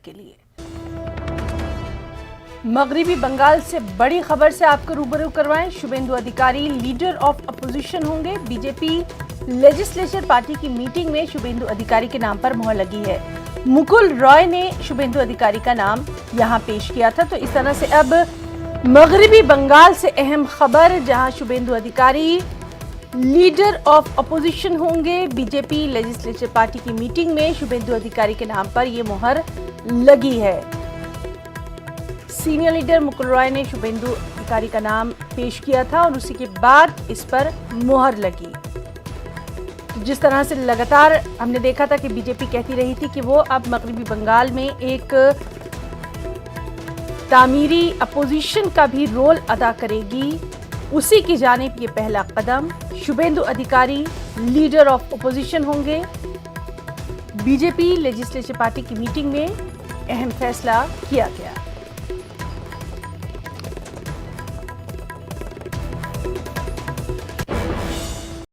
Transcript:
के लिए। मगरिबी बंगाल से बड़ी खबर से आपको रूबरू करवाएं। शुभेंदु अधिकारी लीडर ऑफ अपोजिशन होंगे। बीजेपी लेजिस्लेचर पार्टी की मीटिंग में शुभेंदु अधिकारी के नाम पर मुहर लगी है। मुकुल रॉय ने शुभेंदु अधिकारी का नाम यहां पेश किया था। तो इस तरह से अब मगरिबी बंगाल से अहम खबर, जहां शुभेंदु अधिकारी लीडर ऑफ अपोजिशन होंगे। बीजेपी लेजिस्लेचर पार्टी की मीटिंग में शुभेंदु अधिकारी के नाम पर यह मुहर लगी है। सीनियर लीडर मुकुल रॉय ने शुभेंदु अधिकारी का नाम पेश किया था और उसी के बाद इस पर मुहर लगी। जिस तरह से लगातार हमने देखा था कि बीजेपी कहती रही थी कि वो अब मगरिबी बंगाल में एक तामीरी अपोजिशन का भी रोल अदा करेगी, उसी की जानिब ये पहला कदम। शुभेंदु अधिकारी लीडर ऑफ अपोजिशन होंगे। बीजेपी लेजिस्लेचर पार्टी की मीटिंग में अहम फैसला किया गया।